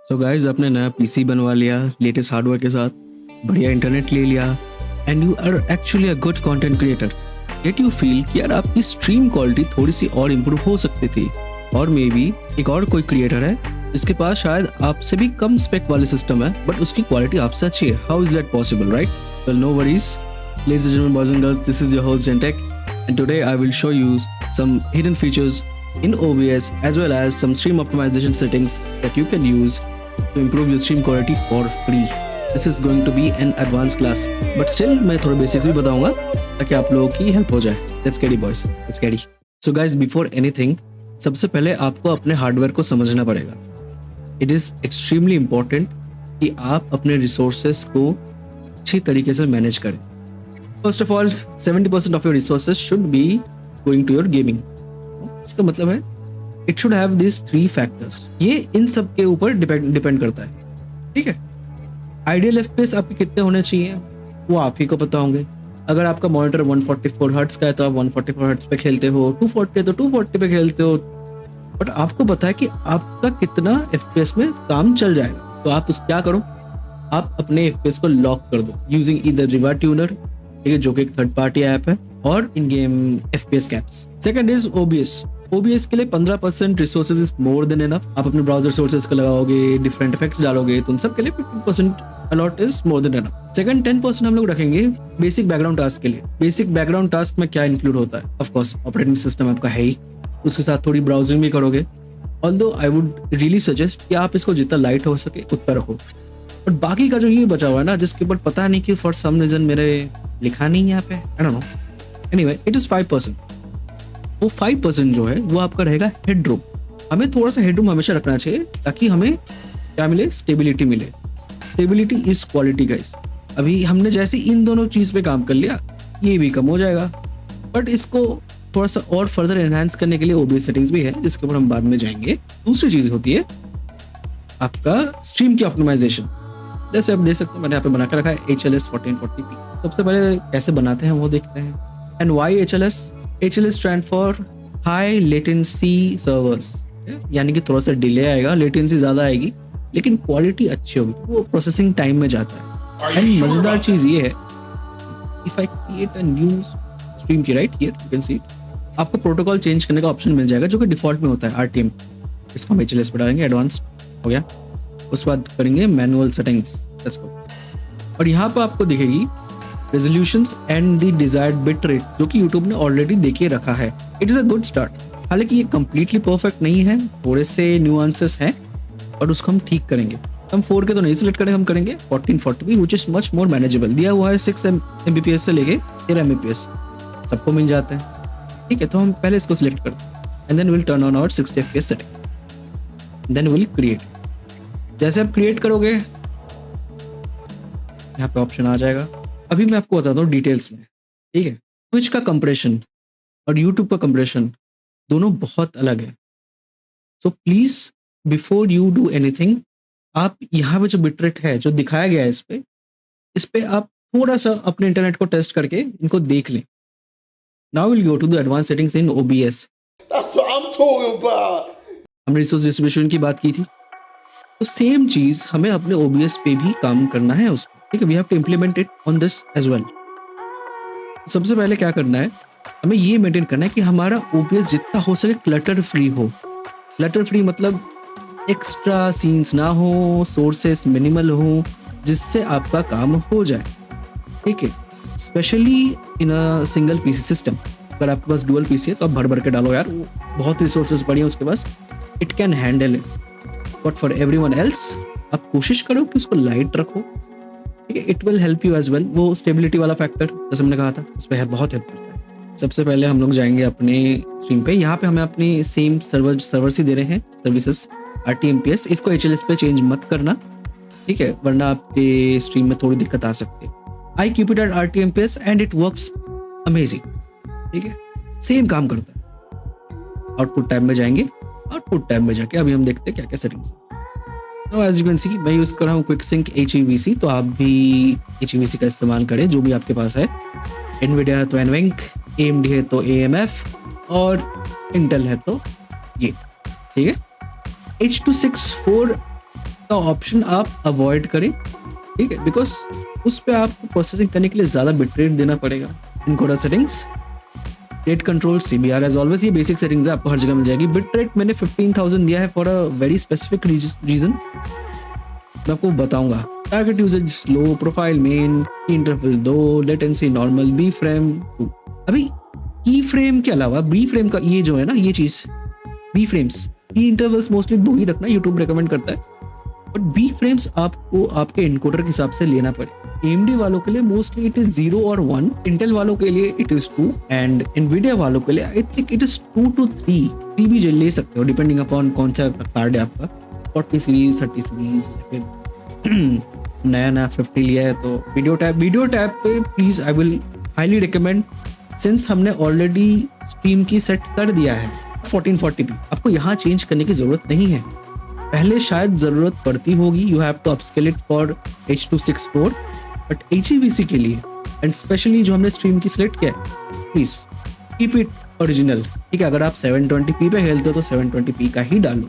So guys आपने नया PC बनवा लिया लेटेस्ट हार्डवेयर के साथ, बढ़िया इंटरनेट ले लिया and you are actually a good content creator. Yet you feel कि यार आपकी स्ट्रीम क्वालिटी थोड़ी सी और इम्प्रूव हो सकती थी, और मे बी एक और कोई क्रिएटर है जिसके पास शायद आपसे भी कम स्पेक वाले सिस्टम है बट उसकी क्वालिटी आपसे अच्छी है। How is that possible, right? Well, no worries ladies and gentlemen, boys and girls, this is your host Gentech, and today I will show you some hidden features in OBS as well as some stream optimization settings that you can use to improve your stream quality for free. This is going to be an advanced class, but still मैं थोड़े basics भी बताऊंगा ताकि आप लोगों की help हो जाए। Let's get it boys, let's get it. So guys, before anything, सबसे पहले आपको अपने हार्डवेयर को समझना पड़ेगा। It is extremely important कि आप अपने रिसोर्सेस को अच्छी तरीके से मैनेज करें। First of all, 70% of your resources should be going to your gaming. इसका मतलब है it should have these 3 factors. ये इन सब के ऊपर डिपेंड करता है, ठीक है? आइडियल FPS आपके कितने होने चाहिए वो आप ही को पता होंगे। अगर आपका मॉनिटर 144 हर्ट्ज का है तो आप 144 हर्ट्ज पे खेलते हो, 240 है तो 240 पे खेलते हो, बट आपको पता है कि आपका कितना FPS में काम चल जाएगा। तो आप क्या करो, आप अपने FPS को लॉक कर दो यूजिंग ईदर रिवा ट्यूनर, ठीक है, जो कि एक थर्ड पार्टी ऐप है, और इन game FPS caps. Second is OBS के लिए 15% resources is more than enough. आप अपने ब्राउजर सोर्सेज को लगाओगे, डिफरेंट इफेक्ट्स डालोगे, तो उन सब के लिए 15% allot is more than enough. Second 10% हम लोग रखेंगे बेसिक बैकग्राउंड टास्क के लिए। बेसिक बैकग्राउंड टास्क में क्या इंक्लूड होता है? ऑफ कोर्स ऑपरेटिंग सिस्टम आपका है ही, उसके साथ थोड़ी ब्राउजिंग भी करोगे। Although I would really suggest कि आप इसको जितना लाइट हो सके उतना रखो। और बाकी का जो ये बचा हुआ है ना, जिसके ऊपर पता नहीं कि फॉर सम रीजन मेरे लिखा नहीं है यहाँ पे, I don't know, anyway it is 5%। वो 5% जो है वो आपका रहेगा हेडरूम। हमें थोड़ा सा हेडरूम हमेशा रखना चाहिए ताकि हमें क्या मिले, स्टेबिलिटी मिले। Stability is quality guys. अभी हमने जैसे इन दोनों चीज पे काम कर लिया, ये भी कम हो जाएगा, बट इसको थोड़ा सा और फर्दर एनहांस करने के लिए OBS सेटिंग्स भी है जिसके ऊपर हम बाद में जाएंगे। दूसरी चीज होती है आपका स्ट्रीम की ऑप्टिमाइजेशन। जैसे आप देख सकते हो मैंने यहाँ पे बना कर रखा है HLS 1440p। सबसे पहले कैसे बनाते हैं वो देखते हैं। And why HLS stand for high latency servers, यानी कि थोड़ा सा डिले आएगा, लेटेंसी ज्यादा आएगी लेकिन क्वालिटी अच्छी होगी, वो प्रोसेसिंग टाइम में जाता है। एंड मजेदार चीज ये है, if I create a new stream की, right here you can see it, आपको प्रोटोकॉल चेंज करने का ऑप्शन मिल जाएगा जो कि डिफॉल्ट में होता है RTM। इसको हम HLS पे डालेंगे, एडवांस हो गया। उसके बाद करेंगे मैनुअल सेटिंग्स, लेट्स गो। और यहाँ पर आपको दिखेगी resolutions and the desired bit rate, जो कि YouTube ने ऑलरेडी देके रखा है। It is a good start. हालांकि ये कंप्लीटली परफेक्ट नहीं है, थोड़े से न्यूआंसेस हैं और उसको हम ठीक करेंगे। हम 4K तो नहीं सिलेक्ट करेंगे, हम करेंगे 1440p which is much more manageable. दिया हुआ है 6 Mbps से लेके 13 Mbps सबको मिल जाते हैं, ठीक है? तो हम पहले इसको सिलेक्ट करते हैं and then we'll turn on our 60 FPS setting, then we'll create. जैसे आप क्रिएट करोगे यहाँ पे ऑप्शन आ जाएगा। अभी मैं आपको बताता हूँ डिटेल्स में, ठीक है? ट्विच का कंप्रेशन और यूट्यूब का कंप्रेशन दोनों बहुत अलग है। So please before you do anything, आप यहाँ पे जो बिटरेट है जो दिखाया गया है इस पे आप थोड़ा सा अपने इंटरनेट को टेस्ट करके इनको देख लें। Now we'll go to the advance settings in OBS। That's what I'm talking about. हमने रिसोर्स डिस्ट्रीब्यूशन की बात की थी, तो सेम चीज हमें अपने OBS पे भी काम करना है उस पर, ठीक है? We have to implement it on this as well. सबसे पहले क्या करना है, हमें ये मेंटेन करना है कि हमारा OBS जितना हो सके क्लटर फ्री हो। क्लटर फ्री मतलब एक्स्ट्रा सीन्स ना हो, सोर्सेस मिनिमल हो, जिससे आपका काम हो जाए, ठीक है? Specially in a single PC system. अगर आपके पास डुअल PC है तो आप भर भर के डालो यार, बहुत रिसोर्सेज पड़ी हैं उसके पास, it can handle it. But for everyone else आप कोशिश करो कि उसको लाइट रखो, ठीक है? It will help you as well. वो स्टेबिलिटी वाला फैक्टर जैसे हमने कहा था, इस पर बहुत हेल्प करता है। सबसे पहले हम लोग जाएंगे अपने स्ट्रीम पे। यहाँ पे हमें अपनी सेम सर्वर ही दे रहे हैं सर्विसेज RTMPS। इसको HLS पे चेंज मत करना, ठीक है? वरना आपके स्ट्रीम में थोड़ी दिक्कत आ सकती है। I keep it at RTMPS and it works amazing, ठीक है? सेम काम करता है। आउटपुट टैब में जाएंगे, आउटपुट टैब में जाके अभी हम देखते हैं क्या क्या सेटिंग्स है। Now as you can see, मैं यूज़ कर रहा हूँ QuickSync HEVC, तो आप भी HEVC का इस्तेमाल करें जो भी आपके पास है। NVIDIA है तो NVENC, AMD है तो AMF, और Intel है तो ये, ठीक है? H.264 का ऑप्शन आप अवॉइड करें, ठीक है, बिकॉज उस पर आपको प्रोसेसिंग करने के लिए ज़्यादा बिट रेट देना पड़ेगा। Encoder settings, rate control, CBR as always, ये बेसिक सेटिंग्स है, आपको हर जगह मिल जाएगी। बिट रेट मैंने 15,000 दिया है for a very specific reason, मैं आपको बताऊंगा। Target usage slow, profile main, key interval 2, latency normal, B frame 2। अभी की फ्रेम के अलावा बी फ्रेम का ये जो है ना, ये चीज बी फ्रेम्स, की इंटरवल्स मोस्टली 2 ही रखना यूट्यूब रिकमेंड करता है, बट बी फ्रेम्स आपको आपके इनकोडर के हिसाब से लेना पड़े। AMD वालों के लिए मोस्टली इट इज 0 और 1, इंटेल वालों के लिए इट इज 2, एंड एनवीडिया वालों के लिए I think it is 2 to 3 भी ले सकते हो डिपेंडिंग अपॉन कौन सा कार्ड है आपका, 40 सीरीज, 30 सीरीज, फिर नया 50 लिया है तो वीडियो टैब पे please I will highly recommend, since हमने ऑलरेडी स्ट्रीम की सेट कर दिया है 1440p, आपको यहाँ चेंज करने की जरूरत नहीं है। पहले शायद जरूरत पड़ती होगी, you have to upscale it for H264, but HEVC के लिए एंड स्पेशली जो हमने स्ट्रीम की सिलेक्ट किया है, प्लीज कीप इट ओरिजिनल, ठीक है। अगर आप 720p पे खेलते हो तो 720p का ही डालो,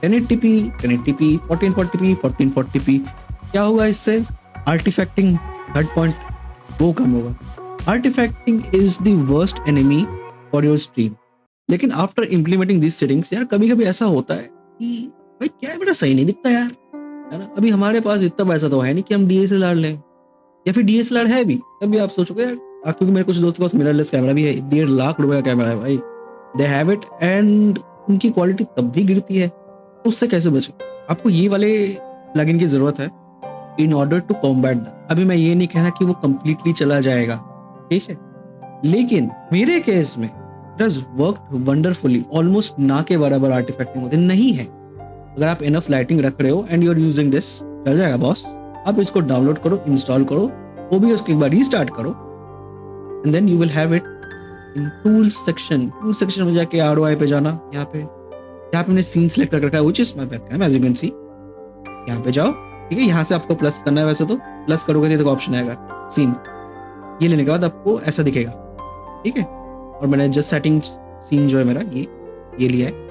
1080p 1080p, 1440p 1440p। क्या होगा इससे? आर्टिफैक्टिंग, थर्ड पॉइंट, वो कम होगा। Artifacting is the worst enemy for your stream. लेकिन आफ्टर इम्प्लीमेंटिंग दिस सेटिंग्स, यार कभी कभी ऐसा होता है कि भाई क्या मेरा सही नहीं दिखता यार, है ना। अभी हमारे पास इतना पैसा तो है नहीं कि हम DSLR लें, या फिर DSLR है भी तभी आप सोचोगे यार, क्योंकि मेरे कुछ दोस्तों के पास मिररलेस कैमरा भी है, 1.5 लाख रुपए का कैमरा है भाई, दे हैव इट, एंड उनकी क्वालिटी तब भी गिरती है, तो उससे कैसे बचे? आपको ये वाले प्लगइन की जरूरत है in order to combat that. अभी मैं ये नहीं कहना कि वो कंप्लीटली चला जाएगा, ठीक है, लेकिन मेरे केस में it has worked wonderfully, almost ना के बराबर आर्टिफैक्टिंग होते नहीं है। अगर आप इनफ लाइटिंग रख रहे हो and you are using this, चल जाएगा बॉस। आप इसको डाउनलोड करो, इंस्टॉल करो, वो भी उसके एक बार रीस्टार्ट करो, and then you will have it in tools section. Tool section में जाके ROI पे जाना, यहाँ पे मैंने सीन सेलेक्ट कर रखा है, which is my webcam as you can see. यहाँ पे जाओ, ठीक है, यहाँ से आपको प्लस करना है, वैसे तो प्लस करोगे तो ऑप्शन आएगा सीन, ये लेने के बाद आपको ऐसा दिखेगा, ठीक है। और मैंने जस्ट सेटिंग सीन जो है मेरा ये लिया है।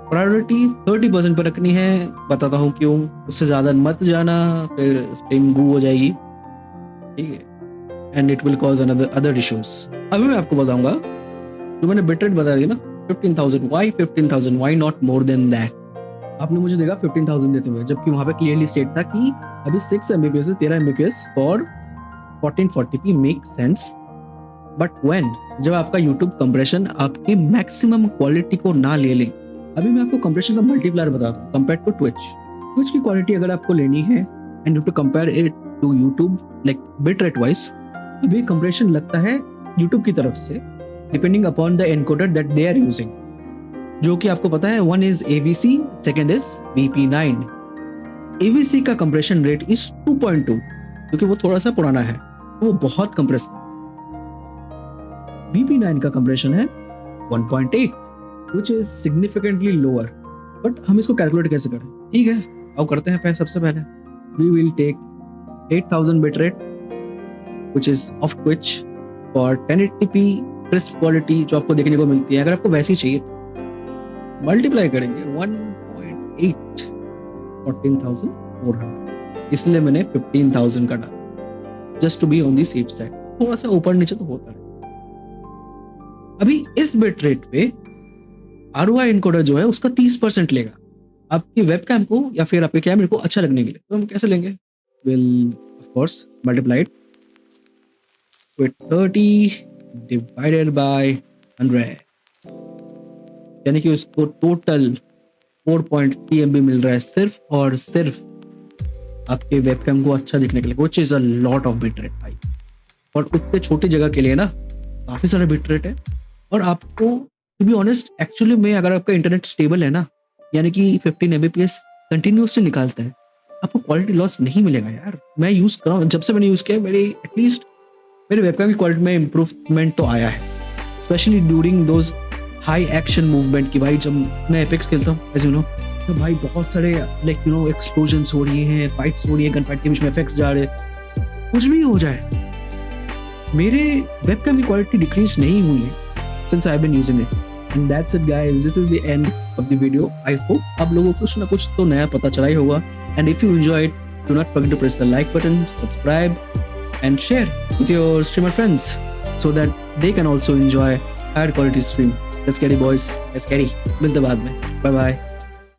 प्रायोरिटी 30% पर रखनी है, बताता हूँ क्यों, उससे ज़्यादा मत जाना, फिर स्ट्रीम गू हो जाएगी, ठीक है, and it will cause other issues. अभी मैं आपको बताऊंगा, जो मैंने बिट रेट बताया थी ना 15,000, why 15,000, why not more than that. आपने मुझे देखा 15,000 देते हुए, जबकि वहाँ पे क्लियरली स्टेट था कि अभी 6 Mbps से 13 Mbps for 1440p make sense, but when, जब आपका यूट्यूब कंप्रेशन आपकी मैक्सिमम क्वालिटी को ना ले ले। अभी मैं आपको कंप्रेशन का मल्टीप्लायर बताता हूँ कंपेयर टू ट्विच की क्वालिटी अगर आपको लेनी है and you to compare it to YouTube like bit rate wise, अभी कंप्रेशन लगता है यूट्यूब की तरफ से depending upon the encoder that they are using, जो कि आपको पता है, one is AVC, second is VP9। AVC का कंप्रेशन रेट इज 2.2, क्योंकि वो थोड़ा सा पुराना है, वो बहुत कंप्रेस। VP9 का कंप्रेशन है 1.8, which is significantly lower, but हम इसको कैलकुलेट कैसे करें? ठीक है, अब करते हैं। सबसे पहले we will take 8000 bit rate, which is of Twitch for 1080p crisp quality जो आपको देखने को मिलती है। अगर आपको वैसी चाहिए मल्टीप्लाई करेंगे 1.8 14,400, इसलिए मैंने 15,000 का डाला, just to be on the safe side. थोड़ा सा ऊपर नीचे तो होता है। अभी इस बिट रेट पे ROI इनकोडर जो है उसका 30% लेगा आपकी वेबकैम को या फिर आपके कैमरे को अच्छा लगने के लिए। तो हम कैसे लेंगे? Will of course multiply it with 30 divided by 100, यानी कि उसको टोटल 4.3 MB मिल रहा है सिर्फ और सिर्फ आपके वेबकैम को अच्छा दिखने के लिए, which is a lot of bit rate भाई। और उतने छोटी जगह के लिए ना काफी सारा बिट रेट है। और आपको टू बी ऑनेस्ट, एक्चुअली में अगर आपका इंटरनेट स्टेबल है ना, यानी कि 15 Mbps कंटिन्यूसली निकालता है, आपको क्वालिटी लॉस नहीं मिलेगा यार। मैं यूज कर रहा हूँ, जब से मैंने यूज किया मेरे एटलीस्ट मेरे वेबकैम की क्वालिटी में इंप्रूवमेंट तो आया है, specially during those high action movement की। भाई जब मैं एपेक्स खेलता हूँ एज यू नो, तो भाई बहुत सारे लाइक यू नो एक्सप्लोजन्स हो रही हैं, फाइट्स हो रही हैं, गन फाइट के बीच में इफेक्ट्स जा रहे हैं, कुछ भी हो जाए, मेरे वेबकैम की क्वालिटी डिक्रीज नहीं हुई है since I've been using it. And that's it guys, this is the end of the video. I hope आप लोगों को कुछ ना कुछ तो नया पता चला ही होगा. And if you enjoyed, do not forget to press the like button, subscribe, and share with your streamer friends so that they can also enjoy higher quality stream. Let's get it, boys. Let's get it. मिलते बाद में. Bye bye.